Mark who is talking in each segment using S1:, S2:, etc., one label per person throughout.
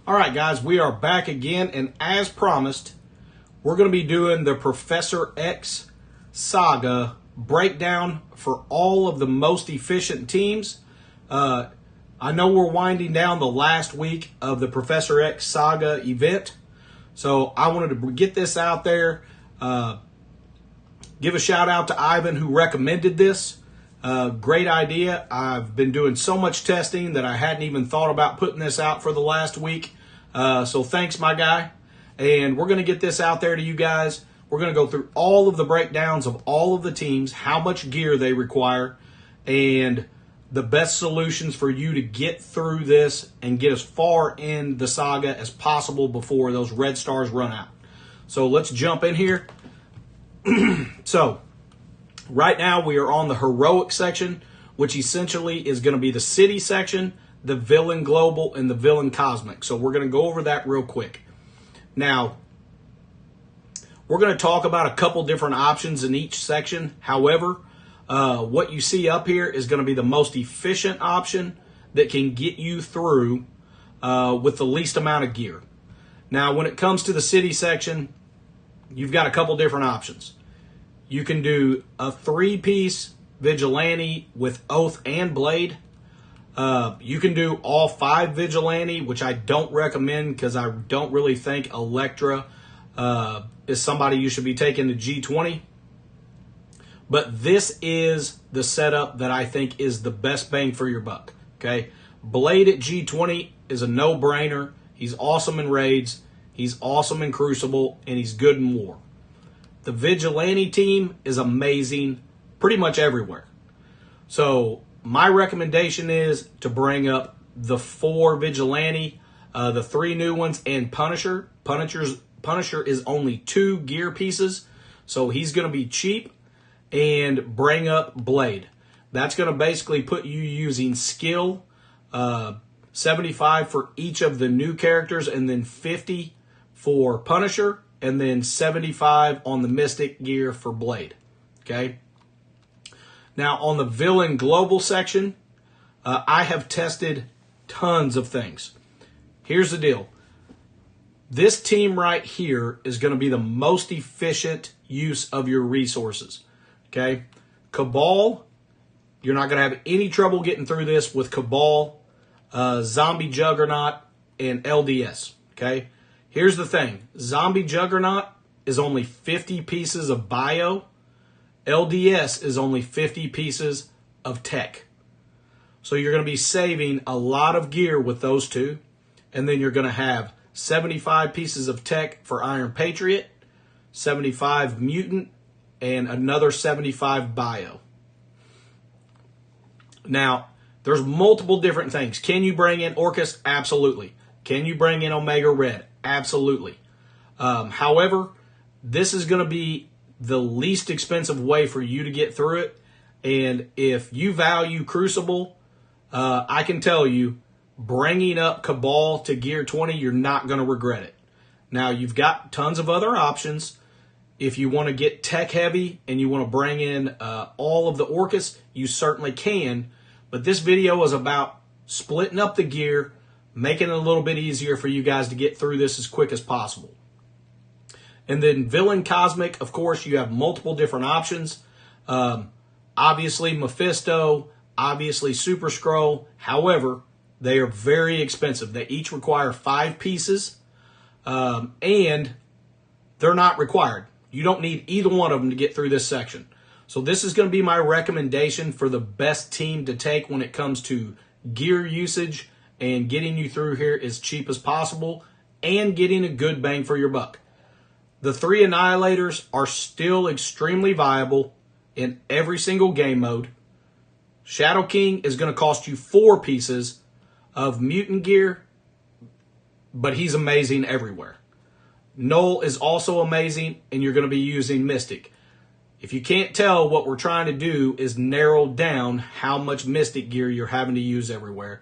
S1: All right, guys, we are back again, and as promised, we're going to be doing the Professor X Saga breakdown for all of the most efficient teams. I know we're winding down the last week of the Professor X Saga event, so I wanted to get this out there. Give a shout out to Ivan who recommended this. Great idea. I've been doing so much testing that I hadn't even thought about putting this out for the last week. So thanks, my guy. And we're going to get this out there to you guys. We're going to go through all of the breakdowns of all of the teams, how much gear they require, and the best solutions for you to get through this and get as far in the saga as possible before those red stars run out. So let's jump in here. So right now we are on the heroic section, which essentially is going to be the city section, the villain global, and the villain cosmic. So we're going to go over that real quick. Now, we're going to talk about a couple different options in each section. However, what you see up here is going to be the most efficient option that can get you through with the least amount of gear. Now, when it comes to the city section, you've got a couple different options. You can do a 3-piece vigilante with oath and blade. You can do all 5 vigilante, which I don't recommend because I don't really think Electra is somebody you should be taking to G20. But this is the setup that I think is the best bang for your buck. Okay, Blade at G20 is a no-brainer. He's awesome in raids. He's awesome in Crucible, and he's good in war. The Vigilante team is amazing pretty much everywhere. So my recommendation is to bring up the 4 Vigilante, the 3 new ones, and Punisher. Punisher is only 2 gear pieces, so he's going to be cheap. And bring up Blade. That's going to basically put you using skill, 75 for each of the new characters, and then 50 for Punisher, and then 75 on the Mystic gear for Blade. Okay. Now on the villain global section, I have tested tons of things. Here's the deal. This team right here is going to be the most efficient use of your resources. Okay, Cabal, you're not going to have any trouble getting through this with Cabal, Zombie Juggernaut, and LDS. Okay, here's the thing. Zombie Juggernaut is only 50 pieces of bio. LDS is only 50 pieces of tech. So you're going to be saving a lot of gear with those two. And then you're going to have 75 pieces of tech for Iron Patriot, 75 Mutant, and another 75 bio. Now, there's multiple different things. Can you bring in Orcus? Absolutely. Can you bring in Omega Red? Absolutely. However, this is going to be the least expensive way for you to get through it. And if you value Crucible, I can tell you, bringing up Cabal to Gear 20, you're not going to regret it. Now, you've got tons of other options. If you want to get tech heavy and you want to bring in all of the Orcus, you certainly can. But this video is about splitting up the gear, making it a little bit easier for you guys to get through this as quick as possible. And then Villain Cosmic, of course, you have multiple different options. Obviously Mephisto, obviously Super Skrull. However, they are very expensive. They each require 5 pieces, and they're not required. You don't need either one of them to get through this section. So this is going to be my recommendation for the best team to take when it comes to gear usage and getting you through here as cheap as possible and getting a good bang for your buck. The 3 Annihilators are still extremely viable in every single game mode. Shadow King is going to cost you 4 pieces of mutant gear, but he's amazing everywhere. Null is also amazing, and you're going to be using Mystic. If you can't tell, what we're trying to do is narrow down how much Mystic gear you're having to use everywhere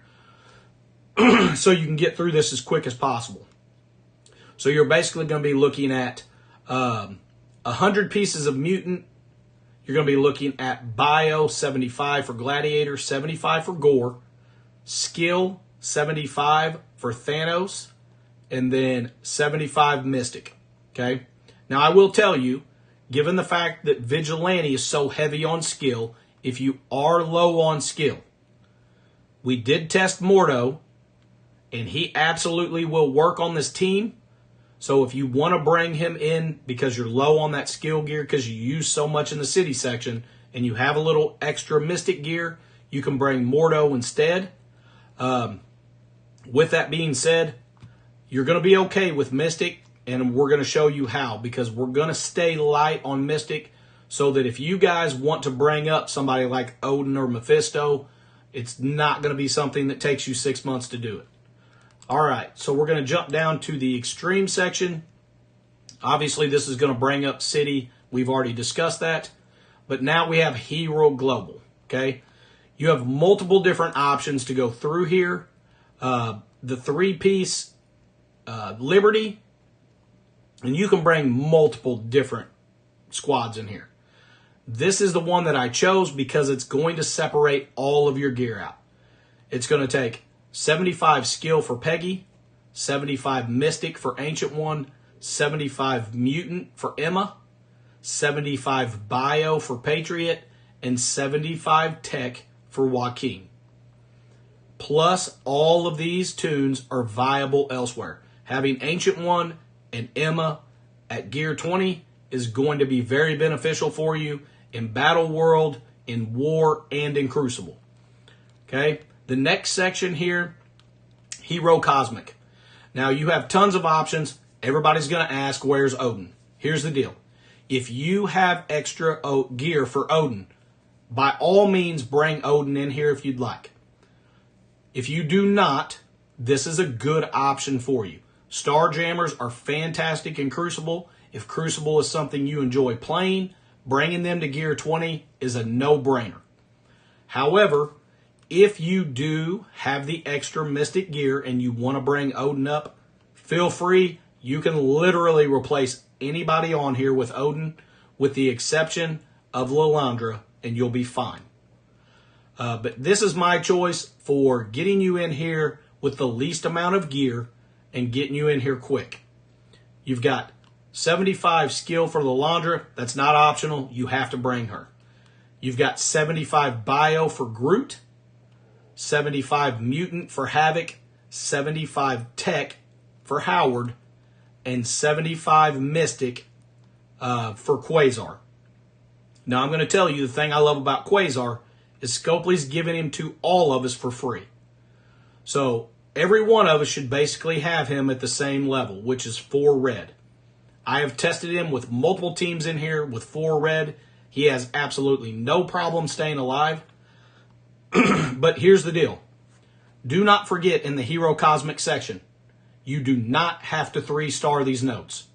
S1: so you can get through this as quick as possible. So you're basically going to be looking at 100 pieces of Mutant. You're going to be looking at Bio, 75 for Gladiator, 75 for Gore, Skill, 75 for Thanos, and then 75 Mystic. Okay? Now, I will tell you, given the fact that Vigilante is so heavy on skill, if you are low on skill, we did test Mordo, and he absolutely will work on this team. So if you want to bring him in because you're low on that skill gear because you use so much in the city section and you have a little extra Mystic gear, you can bring Mordo instead. With that being said, you're going to be okay with Mystic, and we're going to show you how, because we're going to stay light on Mystic so that if you guys want to bring up somebody like Odin or Mephisto, it's not going to be something that takes you 6 months to do it. All right, so we're going to jump down to the extreme section. Obviously, this is going to bring up City. We've already discussed that. But now we have Hero Global, okay? You have multiple different options to go through here. The three-piece Liberty, and you can bring multiple different squads in here. This is the one that I chose because it's going to separate all of your gear out. It's going to take 75 skill for Peggy, 75 Mystic for Ancient One, 75 Mutant for Emma, 75 Bio for Patriot, and 75 Tech for Joaquin. Plus, all of these tunes are viable elsewhere. Having Ancient One and Emma at Gear 20 is going to be very beneficial for you in Battle World, in War, and in Crucible. Okay? The next section here, Hero Cosmic. Now, you have tons of options. Everybody's going to ask, where's Odin? Here's the deal. If you have extra gear for Odin, by all means, bring Odin in here if you'd like. If you do not, this is a good option for you. Starjammers are fantastic in Crucible. If Crucible is something you enjoy playing, bringing them to Gear 20 is a no-brainer. However, if you do have the extra Mystic gear and you want to bring Odin up, feel free. You can literally replace anybody on here with Odin, with the exception of Lilandra, and you'll be fine. But this is my choice for getting you in here with the least amount of gear and getting you in here quick. You've got 75 skill for Lilandra. That's not optional. You have to bring her. You've got 75 Bio for Groot, 75 Mutant for Havoc, 75 Tech for Howard, and 75 Mystic for Quasar. Now, I'm going to tell you the thing I love about Quasar is Scopely's giving him to all of us for free. So every one of us should basically have him at the same level, which is 4 red. I have tested him with multiple teams in here with 4 red. He has absolutely no problem staying alive. But here's the deal. Do not forget in the Hero Cosmic section, you do not have to 3-star these nodes.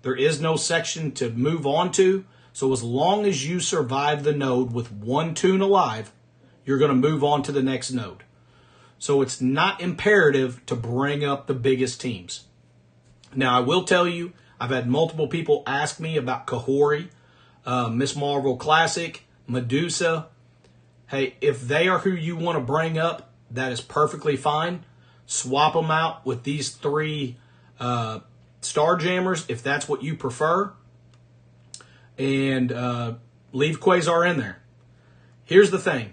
S1: There is no section to move on to, so as long as you survive the node with 1 tune alive, you're going to move on to the next node. So it's not imperative to bring up the biggest teams. Now, I will tell you, I've had multiple people ask me about Kahori, Miss Marvel Classic, Medusa. Hey, if they are who you want to bring up, that is perfectly fine. Swap them out with these 3 Starjammers if that's what you prefer. And leave Quasar in there. Here's the thing.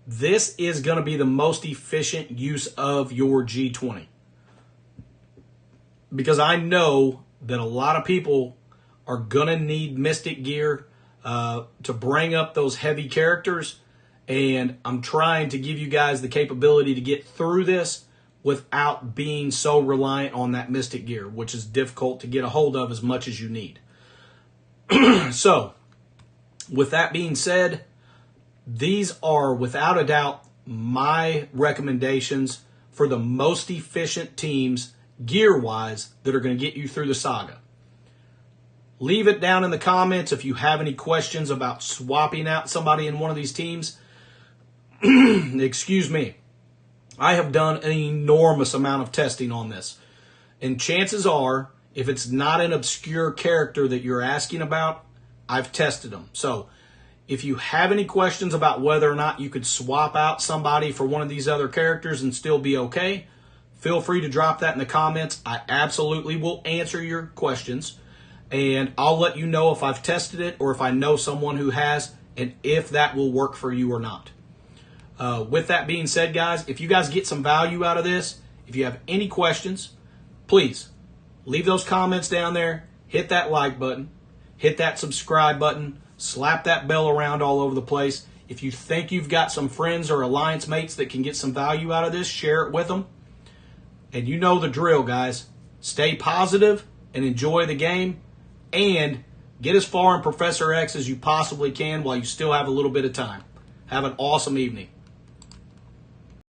S1: This is going to be the most efficient use of your G20. Because I know that a lot of people are going to need Mystic gear to bring up those heavy characters. And I'm trying to give you guys the capability to get through this without being so reliant on that Mystic gear, which is difficult to get a hold of as much as you need. So, with that being said, these are without a doubt my recommendations for the most efficient teams gear-wise that are going to get you through the saga. Leave it down in the comments if you have any questions about swapping out somebody in one of these teams. Excuse me. I have done an enormous amount of testing on this. And chances are, if it's not an obscure character that you're asking about, I've tested them. So, if you have any questions about whether or not you could swap out somebody for one of these other characters and still be okay, feel free to drop that in the comments. I absolutely will answer your questions, and I'll let you know if I've tested it or if I know someone who has, and if that will work for you or not. With that being said, guys, if you guys get some value out of this, if you have any questions, please leave those comments down there, hit that like button, hit that subscribe button, slap that bell around all over the place. If you think you've got some friends or alliance mates that can get some value out of this, share it with them. And you know the drill, guys. Stay positive and enjoy the game, and get as far in Professor X as you possibly can while you still have a little bit of time. Have an awesome evening.